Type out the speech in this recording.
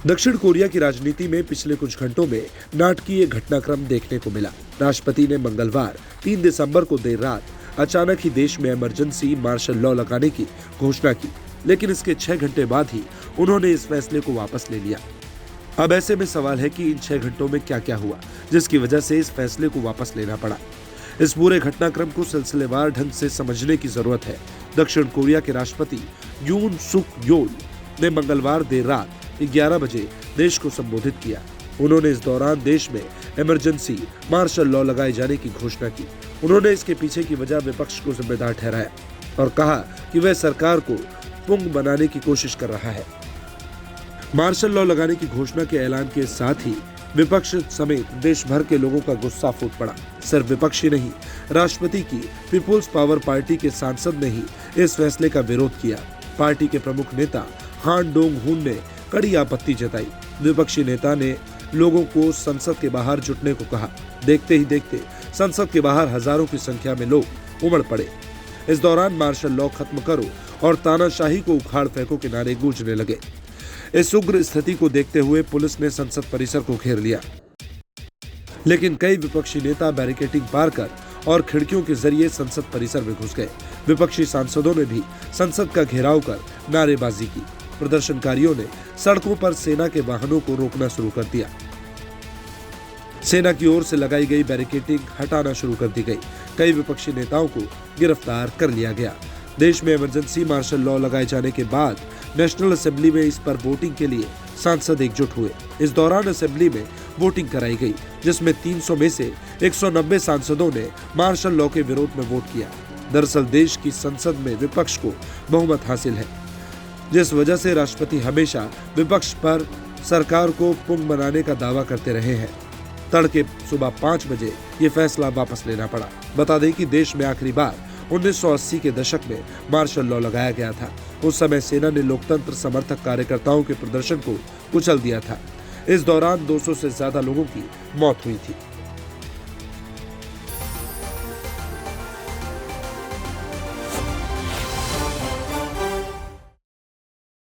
दक्षिण कोरिया की राजनीति में पिछले कुछ घंटों में नाटकीय घटनाक्रम देखने को मिला। राष्ट्रपति ने मंगलवार 3 दिसंबर को देर रात अचानक ही देश में इमरजेंसी मार्शल लॉ लगाने की घोषणा की, लेकिन इसके 6 घंटे बाद ही उन्होंने इस फैसले को वापस ले लिया। अब ऐसे में सवाल है कि इन 6 घंटों में क्या क्या हुआ जिसकी वजह से इस फैसले को वापस लेना पड़ा। इस पूरे घटनाक्रम को सिलसिलेवार ढंग से समझने की जरूरत है। दक्षिण कोरिया के राष्ट्रपति यून सुक योल ने मंगलवार देर रात 11 बजे देश को संबोधित किया। उन्होंने इस दौरान देश में इमरजेंसी मार्शल लॉ लगाए जाने की घोषणा की। उन्होंने इसके पीछे की वजह विपक्ष को जिम्मेदार ठहराया और कहा कि वह सरकार को पुंग बनाने की कोशिश कर रहा है। मार्शल लॉ लगाने की घोषणा के ऐलान के साथ ही विपक्ष समेत देश भर के लोगों का गुस्सा फूट पड़ा। सिर्फ विपक्ष ही नहीं, राष्ट्रपति की पीपुल्स पावर पार्टी के सांसद ने ही इस फैसले का विरोध किया। पार्टी के प्रमुख नेता हान डोंग हुन ने कड़ी आपत्ति जताई। विपक्षी नेता ने लोगों को संसद के बाहर जुटने को कहा। देखते ही देखते संसद के बाहर हजारों की संख्या में लोग उमड़ पड़े। इस दौरान मार्शल लॉ खत्म करो और तानाशाही को उखाड़ फेंको के नारे गूंजने लगे। इस उग्र स्थिति को देखते हुए पुलिस ने संसद परिसर को घेर लिया, लेकिन कई विपक्षी नेता बैरिकेडिंग पार कर और खिड़कियों के जरिए संसद परिसर में घुस गए। विपक्षी सांसदों ने भी संसद का घेराव कर नारेबाजी की। प्रदर्शनकारियों ने सड़कों पर सेना के वाहनों को रोकना शुरू कर दिया। सेना की ओर से लगाई गई बैरिकेडिंग हटाना शुरू कर दी गई। कई विपक्षी नेताओं को गिरफ्तार कर लिया गया। देश में इमरजेंसी मार्शल लॉ लगाए जाने के बाद नेशनल असेंबली में इस पर वोटिंग के लिए सांसद एकजुट हुए। इस दौरान असेंबली में वोटिंग कराई गई, जिसमें 300 में से 190 सांसदों ने मार्शल लॉ के विरोध में वोट किया। दरअसल देश की संसद में विपक्ष को बहुमत हासिल है, जिस वजह से राष्ट्रपति हमेशा विपक्ष पर सरकार को पुंग बनाने का दावा करते रहे हैं। तड़के सुबह 5 बजे ये फैसला वापस लेना पड़ा। बता दें कि देश में आखिरी बार 1980 के दशक में मार्शल लॉ लगाया गया था। उस समय सेना ने लोकतंत्र समर्थक कार्यकर्ताओं के प्रदर्शन को कुचल दिया था। इस दौरान 200 से ज्यादा लोगों की मौत हुई थी।